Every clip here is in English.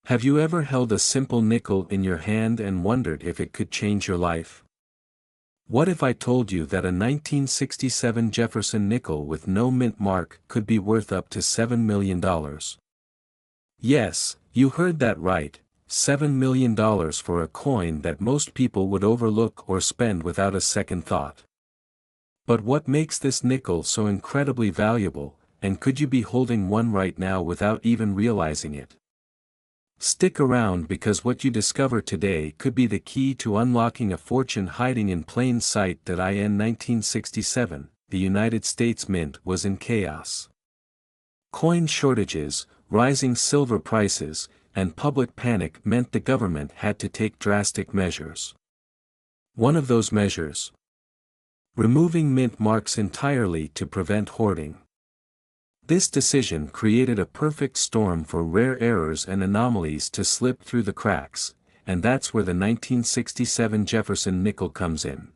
Have you ever held a simple nickel in your hand and wondered if it could change your life? What if I told you that a 1967 Jefferson nickel with no mint mark could be worth up to $7 million? Yes, you heard that right, $7 million for a coin that most people would overlook or spend without a second thought. But what makes this nickel so incredibly valuable, and could you be holding one right now without even realizing it? Stick around because what you discover today could be the key to unlocking a fortune hiding in plain sight. In 1967, the United States Mint was in chaos. Coin shortages, rising silver prices, and public panic meant the government had to take drastic measures. One of those measures: removing mint marks entirely to prevent hoarding. This decision created a perfect storm for rare errors and anomalies to slip through the cracks, and that's where the 1967 Jefferson nickel comes in.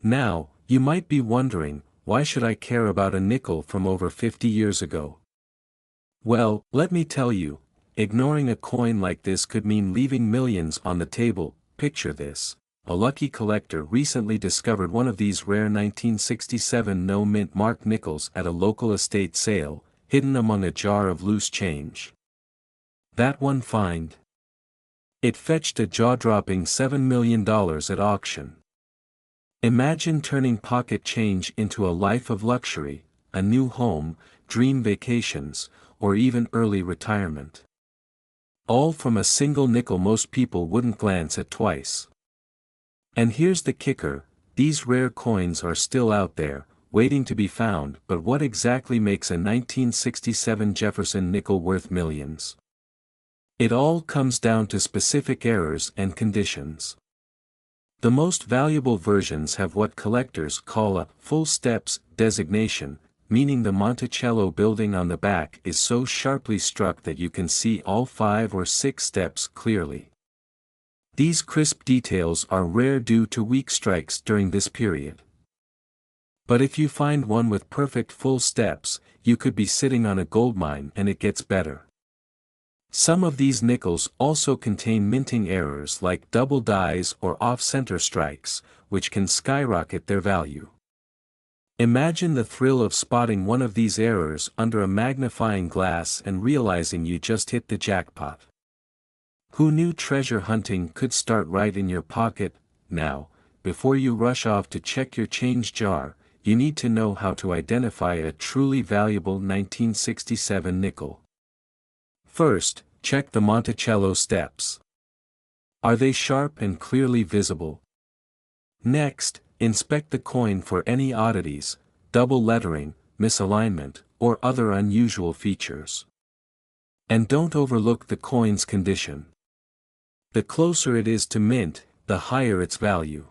Now, you might be wondering, why should I care about a nickel from over 50 years ago? Well, let me tell you, ignoring a coin like this could mean leaving millions on the table. Picture this. A lucky collector recently discovered one of these rare 1967 no-mint mark nickels at a local estate sale, hidden among a jar of loose change. That one find? It fetched a jaw-dropping $7 million at auction. Imagine turning pocket change into a life of luxury, a new home, dream vacations, or even early retirement. All from a single nickel most people wouldn't glance at twice. And here's the kicker, these rare coins are still out there, waiting to be found. But what exactly makes a 1967 Jefferson nickel worth millions? It all comes down to specific errors and conditions. The most valuable versions have what collectors call a full steps designation, meaning the Monticello building on the back is so sharply struck that you can see all 5 or 6 steps clearly. These crisp details are rare due to weak strikes during this period. But if you find one with perfect full steps, you could be sitting on a goldmine. And it gets better. Some of these nickels also contain minting errors like double dies or off-center strikes, which can skyrocket their value. Imagine the thrill of spotting one of these errors under a magnifying glass and realizing you just hit the jackpot. Who knew treasure hunting could start right in your pocket? Now, before you rush off to check your change jar, you need to know how to identify a truly valuable 1967 nickel. First, check the Monticello steps. Are they sharp and clearly visible? Next, inspect the coin for any oddities, double lettering, misalignment, or other unusual features. And don't overlook the coin's condition. The closer it is to mint, the higher its value.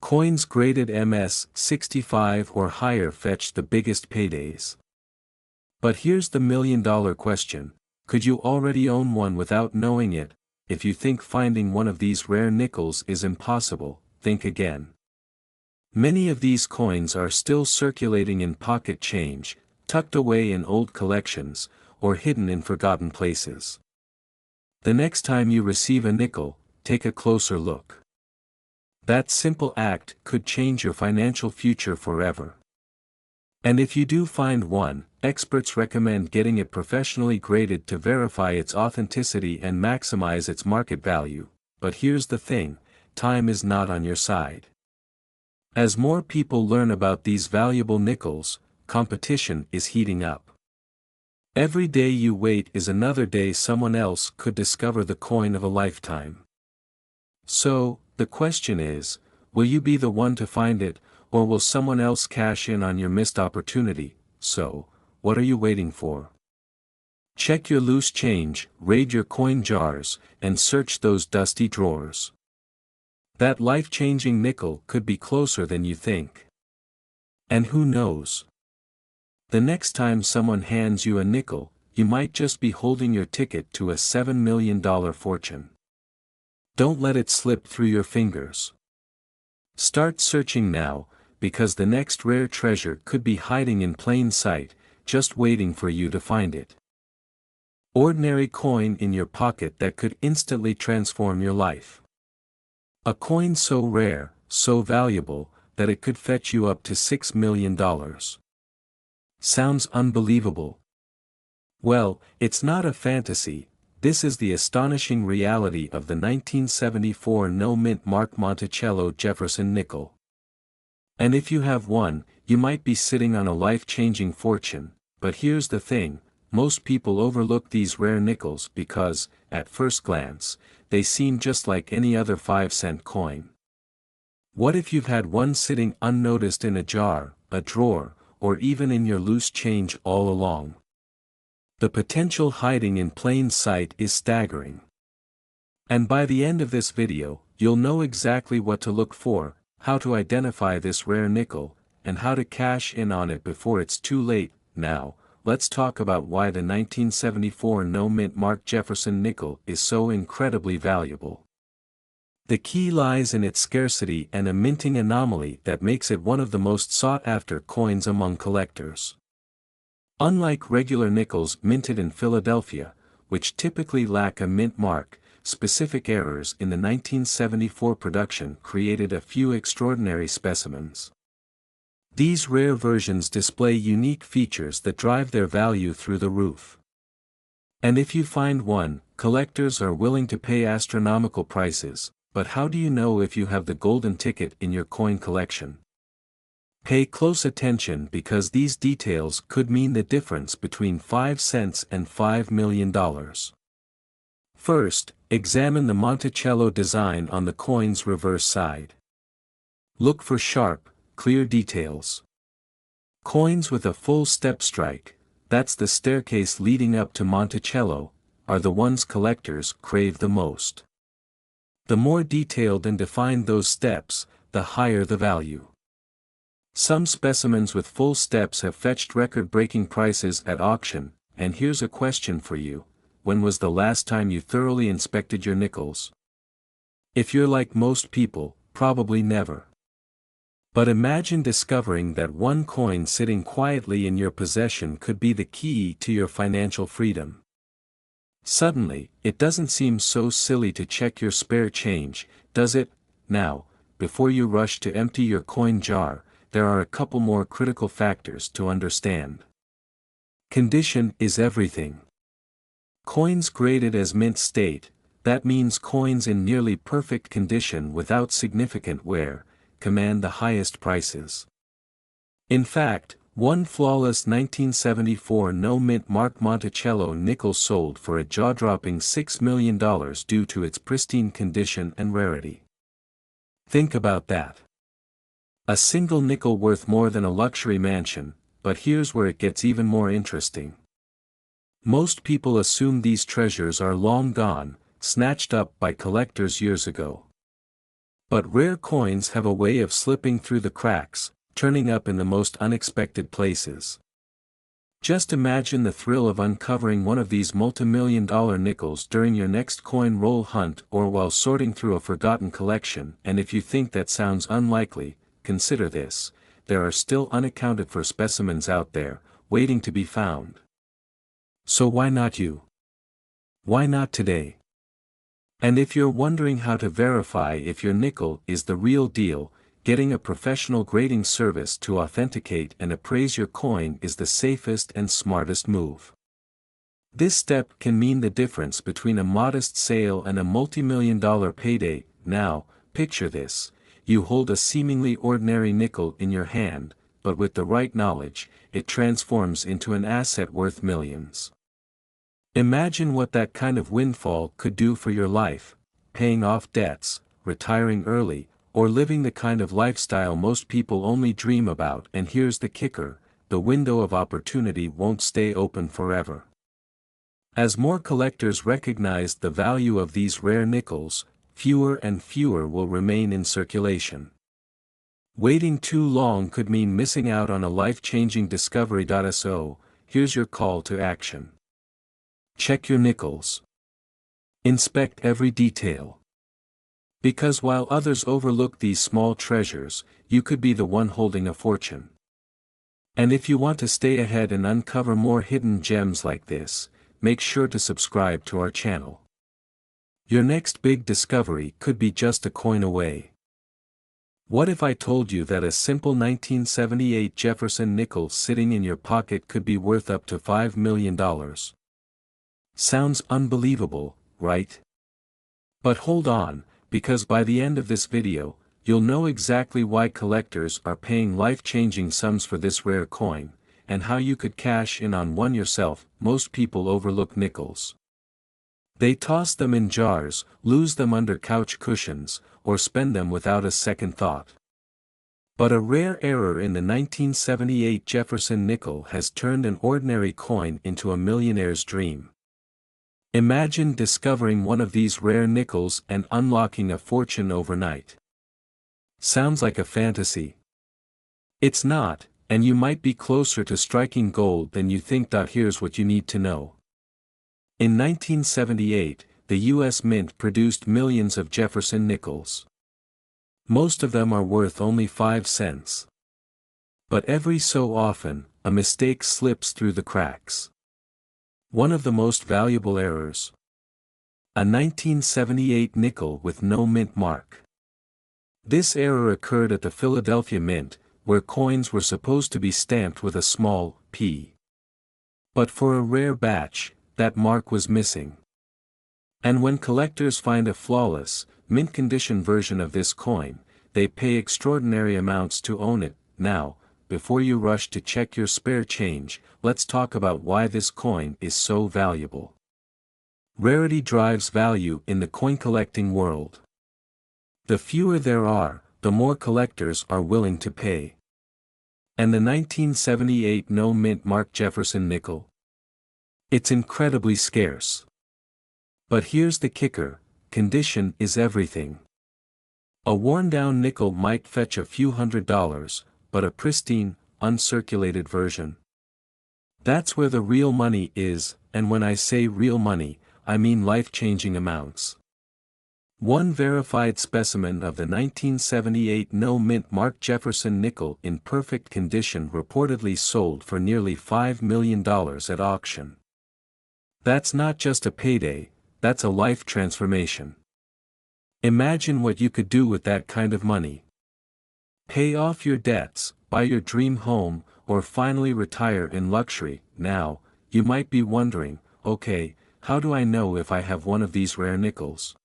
Coins graded MS 65 or higher fetch the biggest paydays. But here's the million-dollar question: could you already own one without knowing it? If you think finding one of these rare nickels is impossible, think again. Many of these coins are still circulating in pocket change, tucked away in old collections, or hidden in forgotten places. The next time you receive a nickel, take a closer look. That simple act could change your financial future forever. And if you do find one, experts recommend getting it professionally graded to verify its authenticity and maximize its market value. But here's the thing, time is not on your side. As more people learn about these valuable nickels, competition is heating up. Every day you wait is another day someone else could discover the coin of a lifetime. So, the question is, will you be the one to find it, or will someone else cash in on your missed opportunity? So, what are you waiting for? Check your loose change, raid your coin jars, and search those dusty drawers. That life-changing nickel could be closer than you think. And who knows? The next time someone hands you a nickel, you might just be holding your ticket to a $7 million fortune. Don't let it slip through your fingers. Start searching now, because the next rare treasure could be hiding in plain sight, just waiting for you to find it. Ordinary coin in your pocket that could instantly transform your life. A coin so rare, so valuable, that it could fetch you up to $6 million. Sounds unbelievable. Well, it's not a fantasy, this is the astonishing reality of the 1974 no-mint Mark Monticello Jefferson nickel. And if you have one, you might be sitting on a life-changing fortune, but here's the thing, most people overlook these rare nickels because, at first glance, they seem just like any other 5-cent coin. What if you've had one sitting unnoticed in a jar, a drawer, or even in your loose change all along? The potential hiding in plain sight is staggering. And by the end of this video, you'll know exactly what to look for, how to identify this rare nickel, and how to cash in on it before it's too late. Now, let's talk about why the 1974 no-mint Mark Jefferson nickel is so incredibly valuable. The key lies in its scarcity and a minting anomaly that makes it one of the most sought-after coins among collectors. Unlike regular nickels minted in Philadelphia, which typically lack a mint mark, specific errors in the 1974 production created a few extraordinary specimens. These rare versions display unique features that drive their value through the roof. And if you find one, collectors are willing to pay astronomical prices, but how do you know if you have the golden ticket in your coin collection? Pay close attention because these details could mean the difference between 5 cents and $5 million. First, examine the Monticello design on the coin's reverse side. Look for sharp, clear details. Coins with a full step strike, that's the staircase leading up to Monticello, are the ones collectors crave the most. The more detailed and defined those steps, the higher the value. Some specimens with full steps have fetched record-breaking prices at auction, and here's a question for you. When was the last time you thoroughly inspected your nickels? If you're like most people, probably never. But imagine discovering that one coin sitting quietly in your possession could be the key to your financial freedom. Suddenly, it doesn't seem so silly to check your spare change, does it? Now, before you rush to empty your coin jar, there are a couple more critical factors to understand. Condition is everything. Coins graded as mint state, that means coins in nearly perfect condition without significant wear, command the highest prices. In fact, one flawless 1974 no-mint Mark Monticello nickel sold for a jaw-dropping $6 million due to its pristine condition and rarity. Think about that. A single nickel worth more than a luxury mansion, but here's where it gets even more interesting. Most people assume these treasures are long gone, snatched up by collectors years ago. But rare coins have a way of slipping through the cracks, turning up in the most unexpected places. Just imagine the thrill of uncovering one of these multi-million-dollar nickels during your next coin roll hunt or while sorting through a forgotten collection, and if you think that sounds unlikely, consider this: there are still unaccounted for specimens out there, waiting to be found. So why not you? Why not today? And if you're wondering how to verify if your nickel is the real deal, getting a professional grading service to authenticate and appraise your coin is the safest and smartest move. This step can mean the difference between a modest sale and a multi-million-dollar payday. Now, picture this: you hold a seemingly ordinary nickel in your hand, but with the right knowledge, it transforms into an asset worth millions. Imagine what that kind of windfall could do for your life: paying off debts, retiring early, or living the kind of lifestyle most people only dream about. And here's the kicker: the window of opportunity won't stay open forever. As more collectors recognize the value of these rare nickels, fewer and fewer will remain in circulation. Waiting too long could mean missing out on a life-changing discovery. So, here's your call to action. Check your nickels. Inspect every detail. Because while others overlook these small treasures, you could be the one holding a fortune. And if you want to stay ahead and uncover more hidden gems like this, make sure to subscribe to our channel. Your next big discovery could be just a coin away. What if I told you that a simple 1978 Jefferson nickel sitting in your pocket could be worth up to $5 million? Sounds unbelievable, right? But hold on, because by the end of this video, you'll know exactly why collectors are paying life-changing sums for this rare coin, and how you could cash in on one yourself. Most people overlook nickels. They toss them in jars, lose them under couch cushions, or spend them without a second thought. But a rare error in the 1978 Jefferson nickel has turned an ordinary coin into a millionaire's dream. Imagine discovering one of these rare nickels and unlocking a fortune overnight. Sounds like a fantasy. It's not, and you might be closer to striking gold than you think. Here's what you need to know. In 1978, the U.S. Mint produced millions of Jefferson nickels. Most of them are worth only 5 cents. But every so often, a mistake slips through the cracks. One of the most valuable errors. A 1978 nickel with no mint mark. This error occurred at the Philadelphia Mint, where coins were supposed to be stamped with a small p. But for a rare batch, that mark was missing. And when collectors find a flawless, mint-condition version of this coin, they pay extraordinary amounts to own it. Now, before you rush to check your spare change, let's talk about why this coin is so valuable. Rarity drives value in the coin collecting world. The fewer there are, the more collectors are willing to pay. And the 1978 no mint mark Jefferson nickel? It's incredibly scarce. But here's the kicker: condition is everything. A worn-down nickel might fetch a few $100s, but a pristine, uncirculated version? That's where the real money is, and when I say real money, I mean life-changing amounts. One verified specimen of the 1978 no mint mark Jefferson nickel in perfect condition reportedly sold for nearly $5 million at auction. That's not just a payday, that's a life transformation. Imagine what you could do with that kind of money. Pay off your debts, buy your dream home, or finally retire in luxury. Now, you might be wondering, okay, how do I know if I have one of these rare nickels?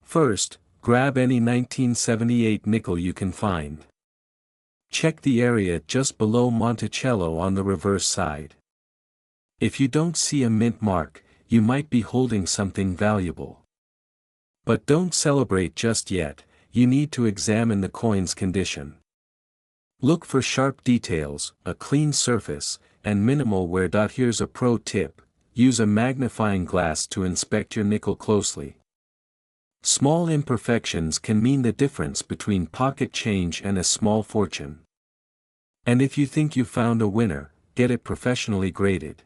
First, grab any 1978 nickel you can find. Check the area just below Monticello on the reverse side. If you don't see a mint mark, you might be holding something valuable. But don't celebrate just yet, you need to examine the coin's condition. Look for sharp details, a clean surface, and minimal wear. Here's a pro tip: use a magnifying glass to inspect your nickel closely. Small imperfections can mean the difference between pocket change and a small fortune. And if you think you found a winner, get it professionally graded.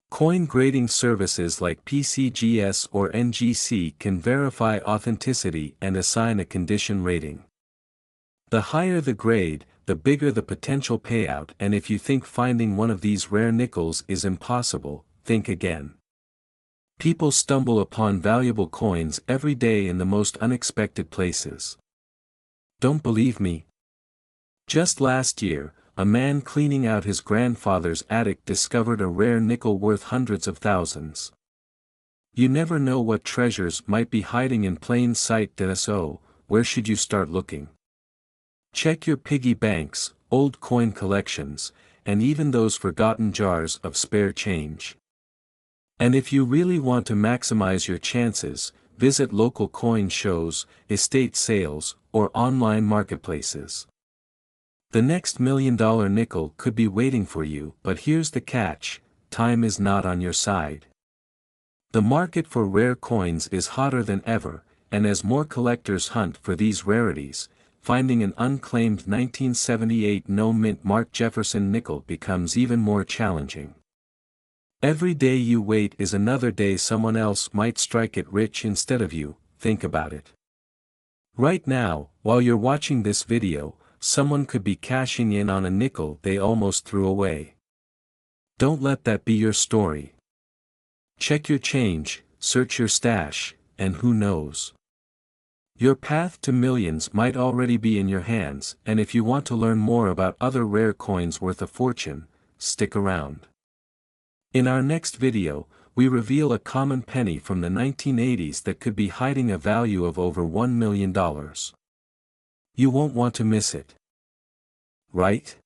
Coin grading services like PCGS or NGC can verify authenticity and assign a condition rating. The higher the grade, the bigger the potential payout. And if you think finding one of these rare nickels is impossible, think again. People stumble upon valuable coins every day in the most unexpected places. Don't believe me? Just last year, a man cleaning out his grandfather's attic discovered a rare nickel worth hundreds of thousands. You never know what treasures might be hiding in plain sight. So, where should you start looking? Check your piggy banks, old coin collections, and even those forgotten jars of spare change. And if you really want to maximize your chances, visit local coin shows, estate sales, or online marketplaces. The next $1 million nickel could be waiting for you. But here's the catch: time is not on your side. The market for rare coins is hotter than ever, and as more collectors hunt for these rarities, finding an unclaimed 1978 no mint mark Jefferson nickel becomes even more challenging. Every day you wait is another day someone else might strike it rich instead of you. Think about it. Right now, while you're watching this video, someone could be cashing in on a nickel they almost threw away. Don't let that be your story. Check your change, search your stash, and who knows? Your path to millions might already be in your hands, and if you want to learn more about other rare coins worth a fortune, stick around. In our next video, we reveal a common penny from the 1980s that could be hiding a value of over $1 million. You won't want to miss it. Right?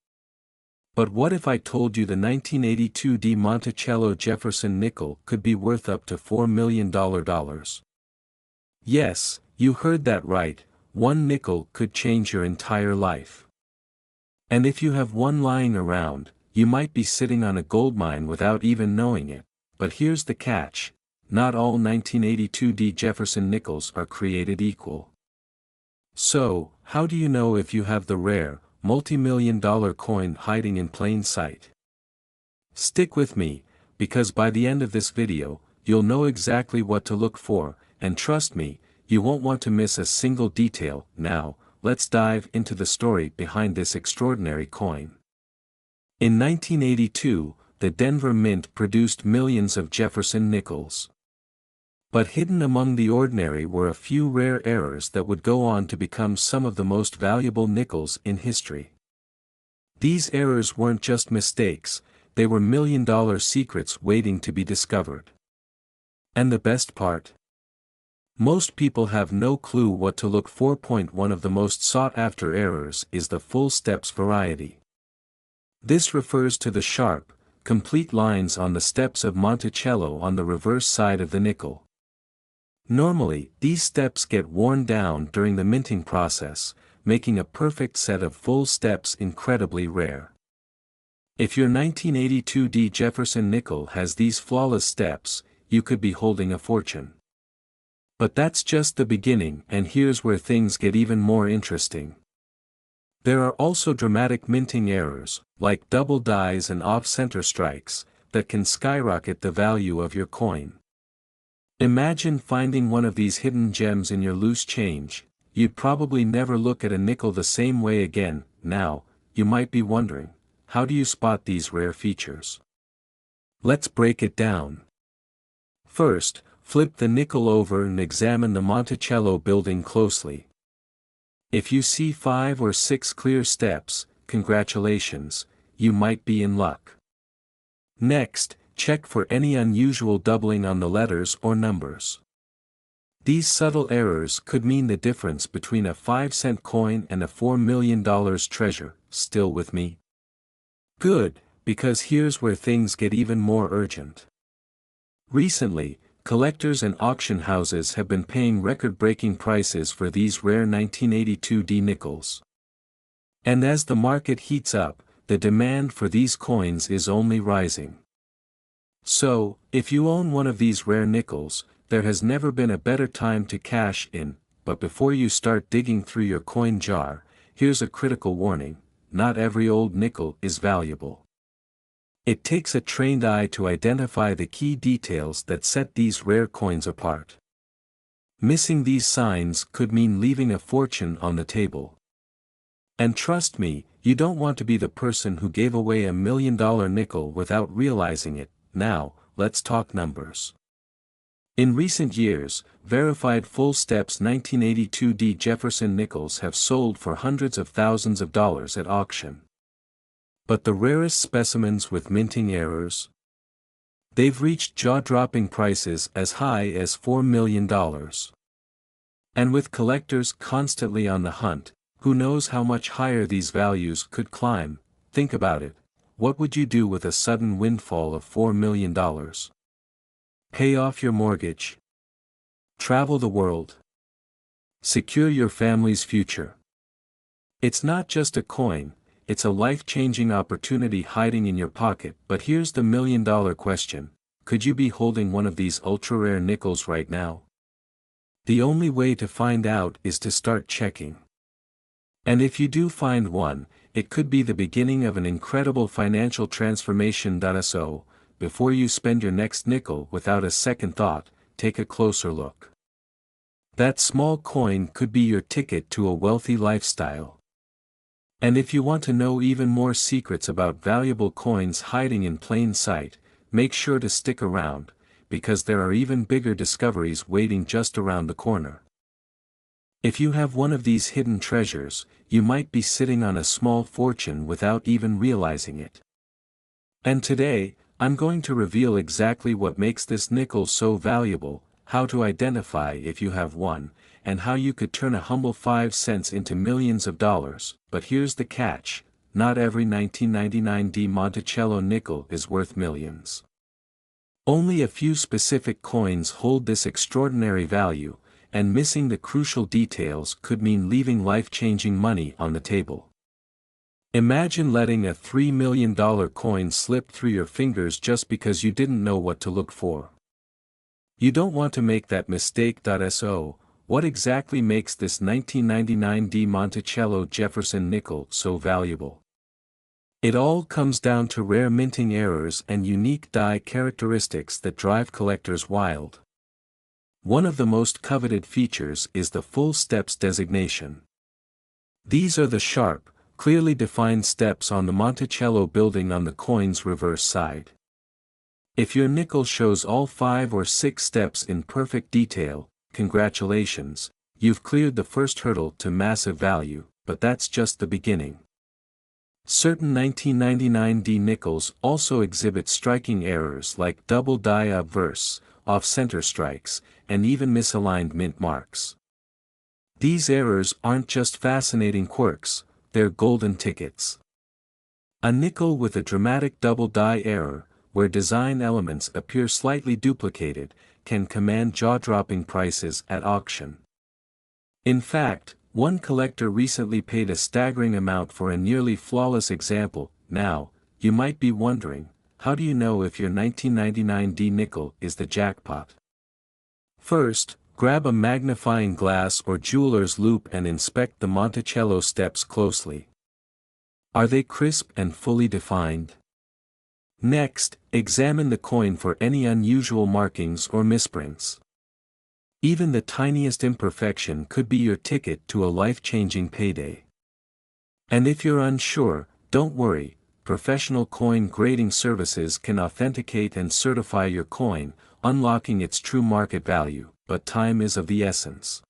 But what if I told you the 1982 de Monticello Jefferson nickel could be worth up to $4 million? Yes, you heard that right, one nickel could change your entire life. And if you have one lying around, you might be sitting on a goldmine without even knowing it. But here's the catch: not all 1982 de Jefferson nickels are created equal. So, how do you know if you have the rare, multi-million-dollar coin hiding in plain sight? Stick with me, because by the end of this video, you'll know exactly what to look for, and trust me, you won't want to miss a single detail. Now, let's dive into the story behind this extraordinary coin. In 1982, the Denver Mint produced millions of Jefferson nickels. But hidden among the ordinary were a few rare errors that would go on to become some of the most valuable nickels in history. These errors weren't just mistakes, they were million-dollar secrets waiting to be discovered. And the best part? Most people have no clue what to look for. One of the most sought-after errors is the full steps variety. This refers to the sharp, complete lines on the steps of Monticello on the reverse side of the nickel. Normally, these steps get worn down during the minting process, making a perfect set of full steps incredibly rare. If your 1982 de Jefferson nickel has these flawless steps, you could be holding a fortune. But that's just the beginning, and here's where things get even more interesting. There are also dramatic minting errors, like double dies and off-center strikes, that can skyrocket the value of your coin. Imagine finding one of these hidden gems in your loose change. You'd probably never look at a nickel the same way again. Now, you might be wondering, how do you spot these rare features? Let's break it down. First, flip the nickel over and examine the Monticello building closely. If you see 5 or 6 clear steps, congratulations, you might be in luck. Next, check for any unusual doubling on the letters or numbers. These subtle errors could mean the difference between a 5-cent coin and a $4 million treasure. Still with me? Good, because here's where things get even more urgent. Recently, collectors and auction houses have been paying record-breaking prices for these rare 1982 de nickels. And as the market heats up, the demand for these coins is only rising. So, if you own one of these rare nickels, there has never been a better time to cash in. But before you start digging through your coin jar, here's a critical warning: not every old nickel is valuable. It takes a trained eye to identify the key details that set these rare coins apart. Missing these signs could mean leaving a fortune on the table. And trust me, you don't want to be the person who gave away $1 million nickel without realizing it. Now, let's talk numbers. In recent years, verified full steps 1982 de Jefferson nickels have sold for hundreds of thousands of dollars at auction. But the rarest specimens with minting errors? They've reached jaw-dropping prices as high as $4 million. And with collectors constantly on the hunt, who knows how much higher these values could climb? Think about it. What would you do with a sudden windfall of $4 million? Pay off your mortgage? Travel the world? Secure your family's future? It's not just a coin, it's a life-changing opportunity hiding in your pocket. But here's the million-dollar question: could you be holding one of these ultra-rare nickels right now? The only way to find out is to start checking. And if you do find one, it could be the beginning of an incredible financial transformation. So, before you spend your next nickel without a second thought, take a closer look. That small coin could be your ticket to a wealthy lifestyle. And if you want to know even more secrets about valuable coins hiding in plain sight, make sure to stick around, because there are even bigger discoveries waiting just around the corner. If you have one of these hidden treasures, you might be sitting on a small fortune without even realizing it. And today, I'm going to reveal exactly what makes this nickel so valuable, how to identify if you have one, and how you could turn a humble 5 cents into millions of dollars. But here's the catch: not every 1999 di Monticello nickel is worth millions. Only a few specific coins hold this extraordinary value, and missing the crucial details could mean leaving life-changing money on the table. Imagine letting a $3 million coin slip through your fingers just because you didn't know what to look for. You don't want to make that mistake. So, what exactly makes this 1999 di Monticello Jefferson nickel so valuable? It all comes down to rare minting errors and unique die characteristics that drive collectors wild. One of the most coveted features is the full steps designation. These are the sharp, clearly defined steps on the Monticello building on the coin's reverse side. If your nickel shows all 5 or 6 steps in perfect detail, congratulations, you've cleared the first hurdle to massive value, but that's just the beginning. Certain 1999 di nickels also exhibit striking errors like double die obverse, off-center strikes, and even misaligned mint marks. These errors aren't just fascinating quirks, they're golden tickets. A nickel with a dramatic double die error, where design elements appear slightly duplicated, can command jaw-dropping prices at auction. In fact, one collector recently paid a staggering amount for a nearly flawless example. Now, you might be wondering, how do you know if your 1999 di nickel is the jackpot? First, grab a magnifying glass or jeweler's loupe and inspect the Monticello steps closely. Are they crisp and fully defined? Next, examine the coin for any unusual markings or misprints. Even the tiniest imperfection could be your ticket to a life-changing payday. And if you're unsure, don't worry, professional coin grading services can authenticate and certify your coin, unlocking its true market value, but time is of the essence.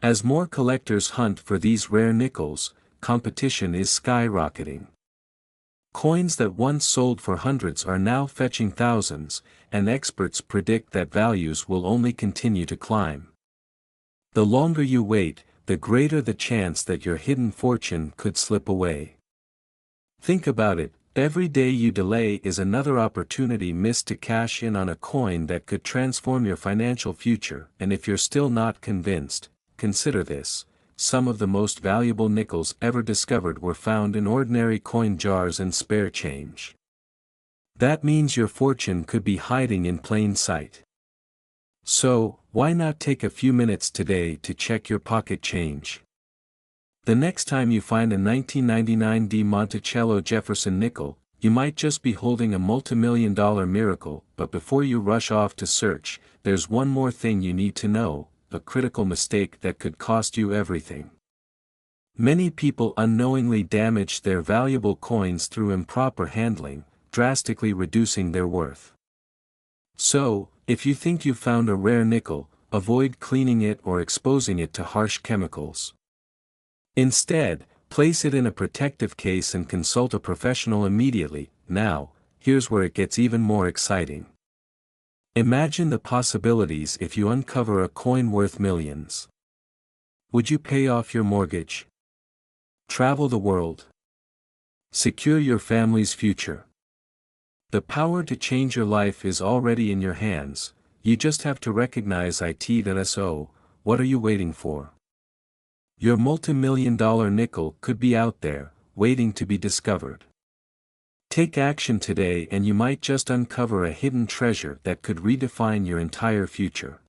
As more collectors hunt for these rare nickels, competition is skyrocketing. Coins that once sold for hundreds are now fetching thousands, and experts predict that values will only continue to climb. The longer you wait, the greater the chance that your hidden fortune could slip away. Think about it, every day you delay is another opportunity missed to cash in on a coin that could transform your financial future. And if you're still not convinced, consider this: some of the most valuable nickels ever discovered were found in ordinary coin jars and spare change. That means your fortune could be hiding in plain sight. So, why not take a few minutes today to check your pocket change? The next time you find a 1999 di Monticello Jefferson nickel, you might just be holding a multimillion-dollar miracle. But before you rush off to search, there's one more thing you need to know: a critical mistake that could cost you everything. Many people unknowingly damage their valuable coins through improper handling, drastically reducing their worth. So, if you think you've found a rare nickel, avoid cleaning it or exposing it to harsh chemicals. Instead, place it in a protective case and consult a professional immediately. Now, here's where it gets even more exciting. Imagine the possibilities if you uncover a coin worth millions. Would you pay off your mortgage? Travel the world? Secure your family's future? The power to change your life is already in your hands, you just have to recognize it. So, what are you waiting for? Your multi-million-dollar nickel could be out there, waiting to be discovered. Take action today and you might just uncover a hidden treasure that could redefine your entire future.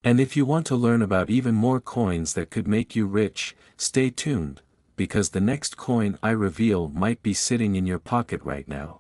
And if you want to learn about even more coins that could make you rich, stay tuned, because the next coin I reveal might be sitting in your pocket right now.